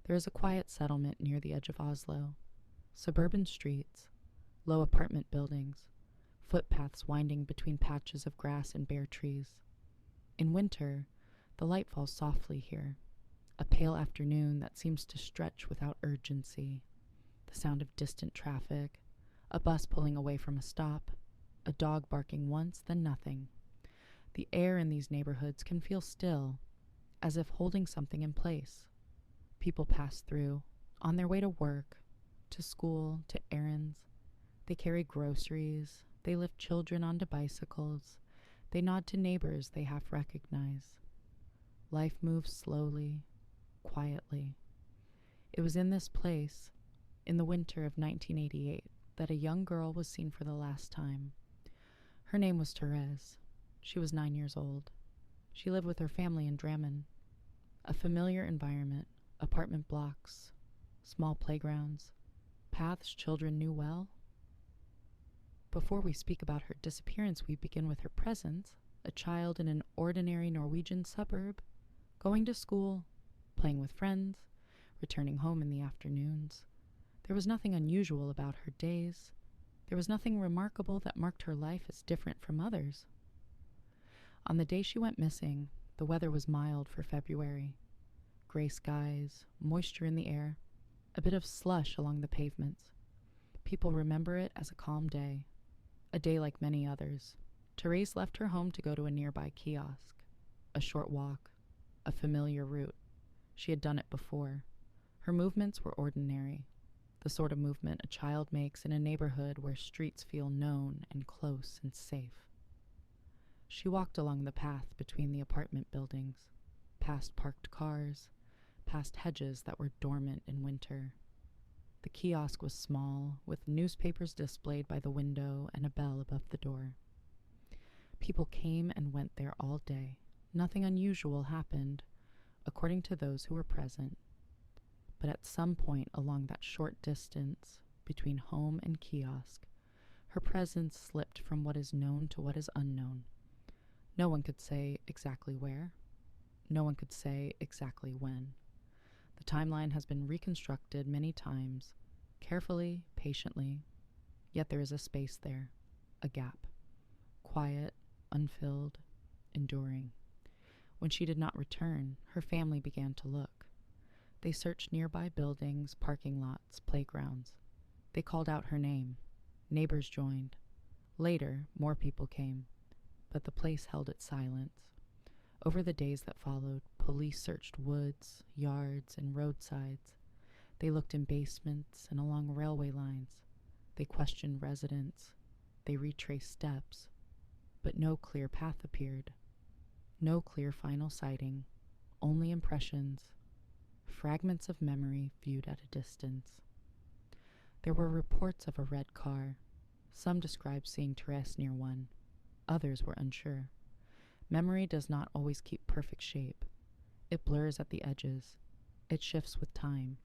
There is a quiet settlement near the edge of Oslo. Suburban streets, low apartment buildings, footpaths winding between patches of grass and bare trees. In winter, the light falls softly here, a pale afternoon that seems to stretch without urgency. The sound of distant traffic, a bus pulling away from a stop, a dog barking once, then nothing. The air in these neighborhoods can feel still, as if holding something in place. People pass through, on their way to work, to school, to errands. They carry groceries, they lift children onto bicycles, they nod to neighbors they half recognize. Life moves slowly, quietly. It was in this place, in the winter of 1988, that a young girl was seen for the last time. Her name was Therese. She was 9 years old. She lived with her family in Drammen. A familiar environment, apartment blocks, small playgrounds, paths children knew well. Before we speak about her disappearance, we begin with her presence, a child in an ordinary Norwegian suburb, going to school, playing with friends, returning home in the afternoons. There was nothing unusual about her days. There was nothing remarkable that marked her life as different from others. On the day she went missing, the weather was mild for February. Gray skies, moisture in the air, a bit of slush along the pavements. People remember it as a calm day, a day like many others. Therese left her home to go to a nearby kiosk. A short walk, a familiar route. She had done it before. Her movements were ordinary, the sort of movement a child makes in a neighborhood where streets feel known and close and safe. She walked along the path between the apartment buildings, past parked cars, past hedges that were dormant in winter. The kiosk was small, with newspapers displayed by the window and a bell above the door. People came and went there all day. Nothing unusual happened, according to those who were present. But at some point along that short distance between home and kiosk, her presence slipped from what is known to what is unknown. No one could say exactly where. No one could say exactly when. The timeline has been reconstructed many times, carefully, patiently, yet there is a space there, a gap, quiet, unfilled, enduring. When she did not return, her family began to look. They searched nearby buildings, parking lots, playgrounds. They called out her name. Neighbors joined. Later, more people came, but the place held its silence. Over the days that followed, police searched woods, yards, and roadsides. They looked in basements and along railway lines. They questioned residents. They retraced steps. But no clear path appeared. No clear final sighting. Only impressions. Fragments of memory viewed at a distance. There were reports of a red car. Some described seeing Therese near one. Others were unsure. Memory does not always keep perfect shape. It blurs at the edges. It shifts with time.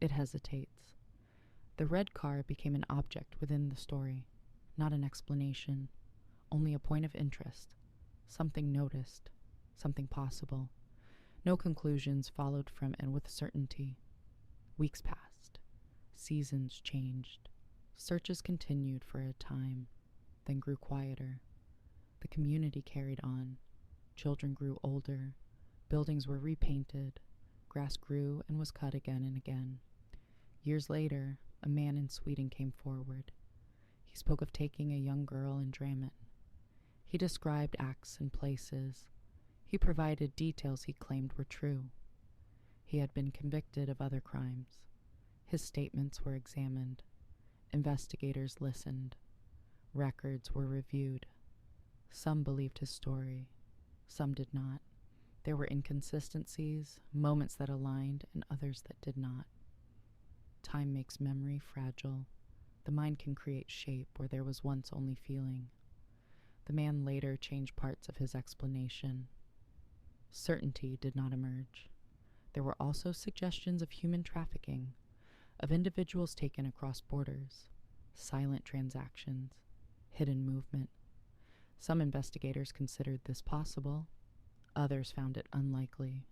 It hesitates. The red car became an object within the story, not an explanation, only a point of interest, something noticed, something possible. No conclusions followed from and with certainty. Weeks passed. Seasons changed. Searches continued for a time, then grew quieter. The community carried on. Children grew older. Buildings were repainted. Grass grew and was cut again and again. Years later, a man in Sweden came forward. He spoke of taking a young girl in Drammen. He described acts and places. He provided details he claimed were true. He had been convicted of other crimes. His statements were examined. Investigators listened. Records were reviewed. Some believed his story. Some did not. There were inconsistencies, moments that aligned, and others that did not. Time makes memory fragile. The mind can create shape where there was once only feeling. The man later changed parts of his explanation. Certainty did not emerge. There were also suggestions of human trafficking, of individuals taken across borders, silent transactions, hidden movement. Some investigators considered this possible. Others found it unlikely.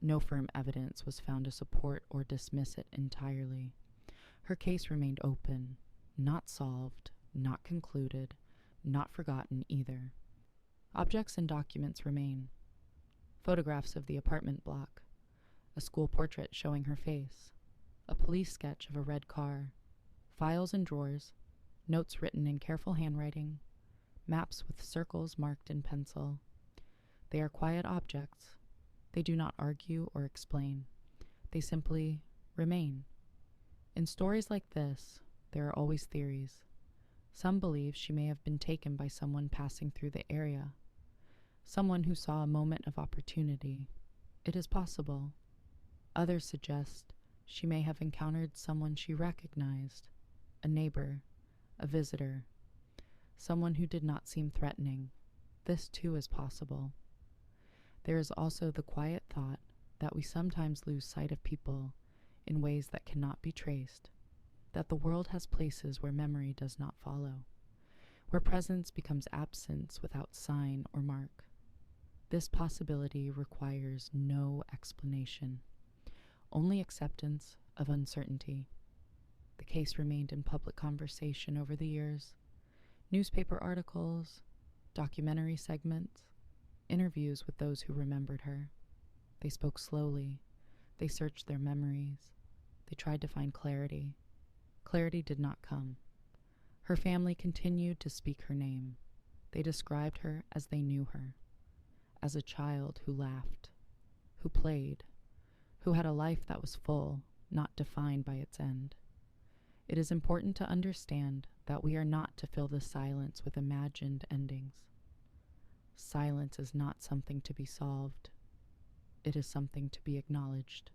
No firm evidence was found to support or dismiss it entirely. Her case remained open, not solved, not concluded, not forgotten either. Objects and documents remain. Photographs of the apartment block, a school portrait showing her face, a police sketch of a red car, files and drawers, notes written in careful handwriting, maps with circles marked in pencil. They are quiet objects. They do not argue or explain. They simply remain. In stories like this, there are always theories. Some believe she may have been taken by someone passing through the area, someone who saw a moment of opportunity. It is possible. Others suggest she may have encountered someone she recognized, a neighbor, a visitor, someone who did not seem threatening. This too is possible. There is also the quiet thought that we sometimes lose sight of people in ways that cannot be traced, that the world has places where memory does not follow, where presence becomes absence without sign or mark. This possibility requires no explanation, only acceptance of uncertainty. The case remained in public conversation over the years. Newspaper articles, documentary segments, interviews with those who remembered her. They spoke slowly. They searched their memories. They tried to find clarity. Clarity did not come. Her family continued to speak her name. They described her as they knew her, as a child who laughed, who played, who had a life that was full, not defined by its end. It is important to understand that we are not to fill the silence with imagined endings. Silence is not something to be solved. It is something to be acknowledged.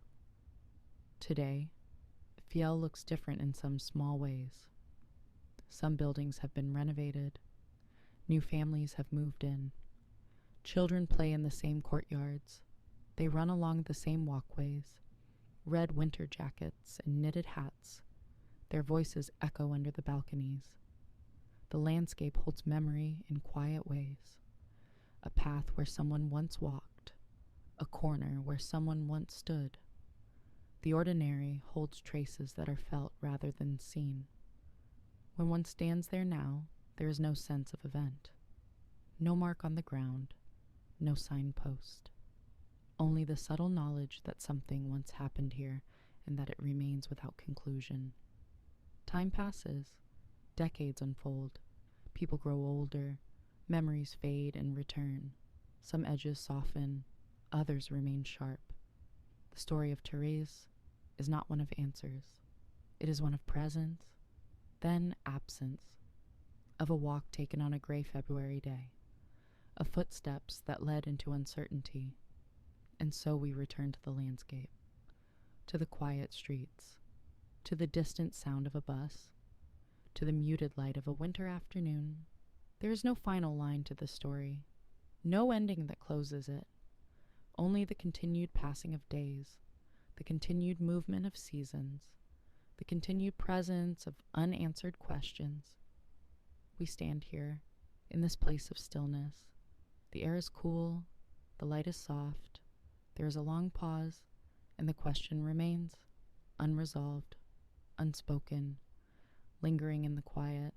Today, Fiel looks different in some small ways. Some buildings have been renovated. New families have moved in. Children play in the same courtyards. They run along the same walkways. Red winter jackets and knitted hats. Their voices echo under the balconies. The landscape holds memory in quiet ways. A path where someone once walked. A corner where someone once stood. The ordinary holds traces that are felt rather than seen. When one stands there now, there is no sense of event. No mark on the ground. No signpost. Only the subtle knowledge that something once happened here and that it remains without conclusion. Time passes. Decades unfold. People grow older. Memories fade and return. Some edges soften. Others remain sharp. The story of Therese is not one of answers. It is one of presence, then absence, of a walk taken on a gray February day, of footsteps that led into uncertainty. And so we return to the landscape, to the quiet streets, to the distant sound of a bus, to the muted light of a winter afternoon. There is no final line to the story, no ending that closes it, only the continued passing of days, the continued movement of seasons, the continued presence of unanswered questions. We stand here, in this place of stillness. The air is cool, the light is soft, there is a long pause, and the question remains, unresolved, unspoken, lingering in the quiet.